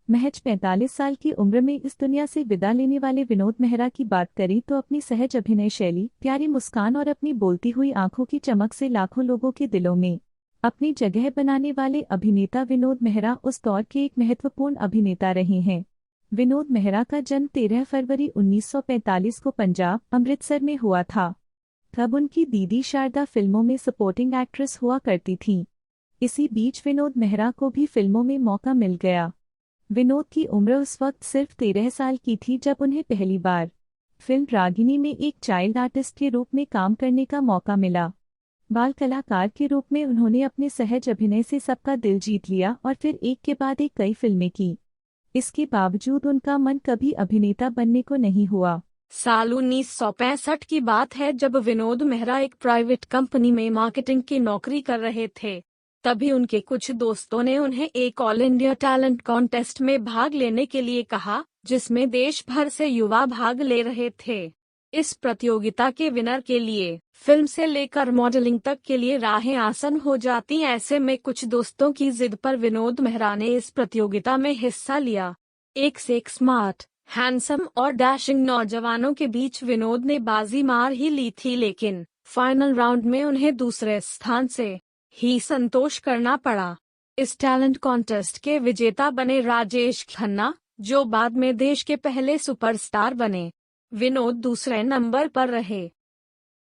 महज 45 साल की उम्र में इस दुनिया से विदा लेने वाले विनोद मेहरा की बात करें तो अपनी सहज अभिनय शैली, प्यारी मुस्कान और अपनी बोलती हुई आंखों की चमक से लाखों लोगों के दिलों में अपनी जगह बनाने वाले अभिनेता विनोद मेहरा उस दौर के एक महत्वपूर्ण अभिनेता रहे हैं। विनोद मेहरा का जन्म 13 फरवरी 1945 को पंजाब, अमृतसर में हुआ था। तब उनकी दीदी शारदा फिल्मों में सपोर्टिंग एक्ट्रेस हुआ करती थीं। इसी बीच विनोद मेहरा को भी फिल्मों में मौका मिल गया। विनोद की उम्र उस वक्त सिर्फ 13 साल की थी जब उन्हें पहली बार फिल्म रागिनी में एक चाइल्ड आर्टिस्ट के रूप में काम करने का मौका मिला। बाल कलाकार के रूप में उन्होंने अपने सहज अभिनय से सबका दिल जीत लिया और फिर एक के बाद एक कई फिल्में की। इसके बावजूद उनका मन कभी अभिनेता बनने को नहीं हुआ। साल 1965 की बात है जब विनोद मेहरा एक प्राइवेट कंपनी में मार्केटिंग की नौकरी कर रहे थे। तभी उनके कुछ दोस्तों ने उन्हें एक ऑल इंडिया टैलेंट कॉन्टेस्ट में भाग लेने के लिए कहा, जिसमें देश भर से युवा भाग ले रहे थे। इस प्रतियोगिता के विनर के लिए फिल्म से लेकर मॉडलिंग तक के लिए राहें आसान हो जाती। ऐसे में कुछ दोस्तों की जिद पर विनोद मेहरा ने इस प्रतियोगिता में हिस्सा लिया। एक से एक स्मार्ट, हैंडसम और डैशिंग नौजवानों के बीच विनोद ने बाजी मार ही ली थी, लेकिन फाइनल राउंड में उन्हें दूसरे स्थान से ही संतोष करना पड़ा। इस टैलेंट कॉन्टेस्ट के विजेता बने राजेश खन्ना, जो बाद में देश के पहले सुपरस्टार बने। विनोद दूसरे नंबर पर रहे।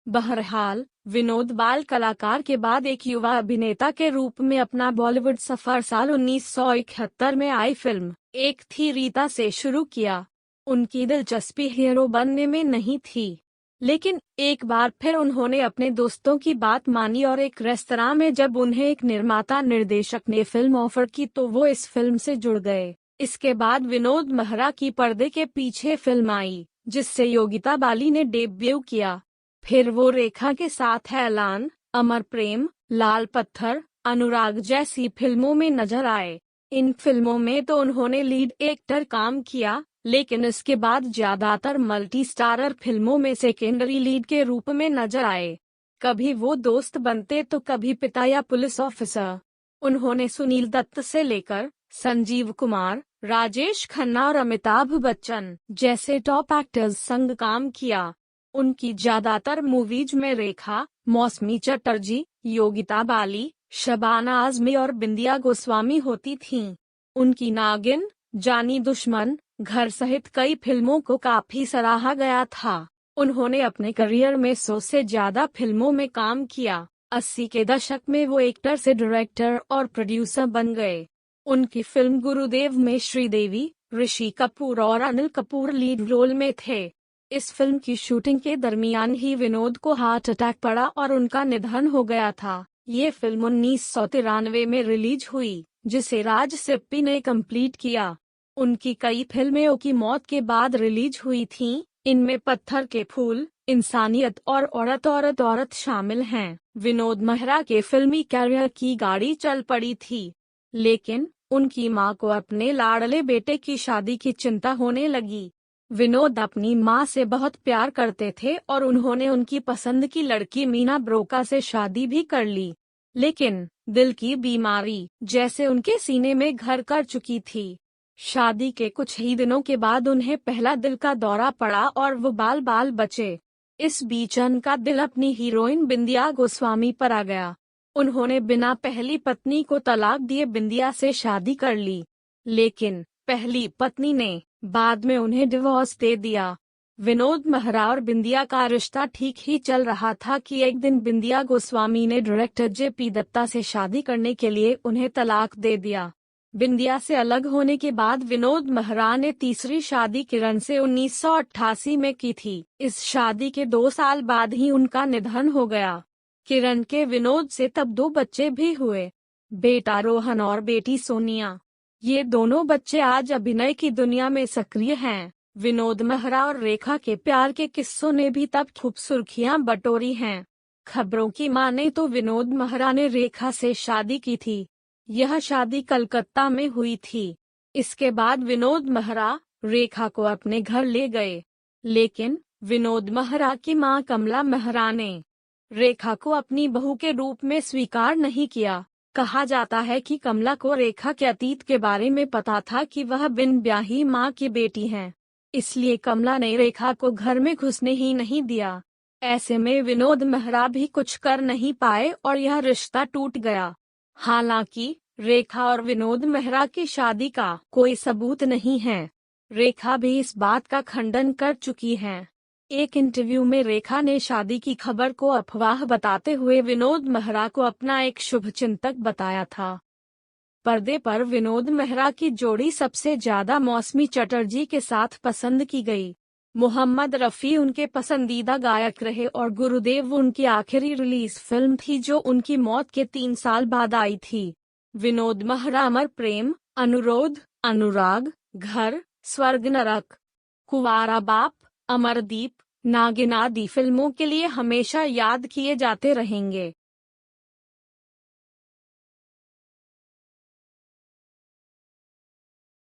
बहरहाल, विनोद बाल कलाकार के बाद एक युवा अभिनेता के रूप में अपना बॉलीवुड सफर साल 1971 में आई फिल्म एक थी रीता से शुरू किया। उनकी दिलचस्पी हीरो बनने में नहीं थी, लेकिन एक बार फिर उन्होंने अपने दोस्तों की बात मानी और एक रेस्तरां में जब उन्हें एक निर्माता निर्देशक ने फिल्म ऑफर की तो वो इस फिल्म से जुड़ गए। इसके बाद विनोद मेहरा की पर्दे के पीछे फिल्म आई, जिससे योगिता बाली ने डेब्यू किया। फिर वो रेखा के साथ ऐलान, अमर प्रेम, लाल पत्थर, अनुराग जैसी फिल्मों में नजर आए। इन फिल्मों में तो उन्होंने लीड एक्टर काम किया, लेकिन इसके बाद ज्यादातर मल्टी स्टारर फिल्मों में सेकेंडरी लीड के रूप में नजर आए। कभी वो दोस्त बनते तो कभी पिता या पुलिस ऑफिसर। उन्होंने सुनील दत्त से लेकर संजीव कुमार, राजेश खन्ना और अमिताभ बच्चन जैसे टॉप एक्टर्स संग काम किया। उनकी ज्यादातर मूवीज में रेखा, मौसमी चटर्जी, योगिता बाली, शबाना आजमी और बिंदिया गोस्वामी होती थीं। उनकी नागिन, जानी दुश्मन, घर सहित कई फिल्मों को काफी सराहा गया था। उन्होंने अपने करियर में 100 से ज्यादा फिल्मों में काम किया। 80 के दशक में वो एक्टर से डायरेक्टर और प्रोड्यूसर बन गए। उनकी फिल्म गुरुदेव में श्रीदेवी, ऋषि कपूर और अनिल कपूर लीड रोल में थे। इस फिल्म की शूटिंग के दरमियान ही विनोद को हार्ट अटैक पड़ा और उनका निधन हो गया था। ये फिल्म 1993 में रिलीज हुई, जिसे राज सिप्पी ने कंप्लीट किया। उनकी कई फिल्में की मौत के बाद रिलीज हुई थीं, इनमें पत्थर के फूल, इंसानियत और औरत औरत औरत शामिल हैं। विनोद मेहरा के फिल्मी कैरियर की गाड़ी चल पड़ी थी, लेकिन उनकी मां को अपने लाडले बेटे की शादी की चिंता होने लगी। विनोद अपनी मां से बहुत प्यार करते थे और उन्होंने उनकी पसंद की लड़की मीना ब्रोका से शादी भी कर ली, लेकिन दिल की बीमारी जैसे उनके सीने में घर कर चुकी थी। शादी के कुछ ही दिनों के बाद उन्हें पहला दिल का दौरा पड़ा और वो बाल बाल बचे। इस बीच उनका दिल अपनी हीरोइन बिंदिया गोस्वामी पर आ गया। उन्होंने बिना पहली पत्नी को तलाक दिए बिंदिया से शादी कर ली, लेकिन पहली पत्नी ने बाद में उन्हें डिवोर्स दे दिया। विनोद मेहरा और बिंदिया का रिश्ता ठीक ही चल रहा था कि एक दिन बिंदिया गोस्वामी ने डायरेक्टर जेपी दत्ता से शादी करने के लिए उन्हें तलाक दे दिया। बिंदिया से अलग होने के बाद विनोद मेहरा ने तीसरी शादी किरण से 1988 में की थी। इस शादी के 2 साल बाद ही उनका निधन हो गया। किरण के विनोद से तब 2 बच्चे भी हुए, बेटा रोहन और बेटी सोनिया। ये दोनों बच्चे आज अभिनय की दुनिया में सक्रिय हैं। विनोद मेहरा और रेखा के प्यार के किस्सों ने भी तब खूब सुर्खियां बटोरी हैं। खबरों की माने तो विनोद मेहरा ने रेखा से शादी की थी। यह शादी कलकत्ता में हुई थी। इसके बाद विनोद मेहरा रेखा को अपने घर ले गए, लेकिन विनोद मेहरा की मां कमला मेहरा ने रेखा को अपनी बहू के रूप में स्वीकार नहीं किया। कहा जाता है कि कमला को रेखा के अतीत के बारे में पता था कि वह बिन ब्याही मां की बेटी है, इसलिए कमला ने रेखा को घर में घुसने ही नहीं दिया। ऐसे में विनोद मेहरा भी कुछ कर नहीं पाए और यह रिश्ता टूट गया। हालांकि रेखा और विनोद मेहरा की शादी का कोई सबूत नहीं है। रेखा भी इस बात का खंडन कर चुकी है। एक इंटरव्यू में रेखा ने शादी की खबर को अफवाह बताते हुए विनोद मेहरा को अपना एक शुभचिंतक बताया था। पर्दे पर विनोद मेहरा की जोड़ी सबसे ज्यादा मौसमी चटर्जी के साथ पसंद की गई। मोहम्मद रफ़ी उनके पसंदीदा गायक रहे और गुरुदेव उनकी आखिरी रिलीज फिल्म थी जो उनकी मौत के 3 साल बाद आई थी। विनोद मेहरा अमर प्रेम, अनुरोध, अनुराग, घर, स्वर्ग नरक, कुंवारा बाप, अमरदीप, नागिन आदि फिल्मों के लिए हमेशा याद किए जाते रहेंगे।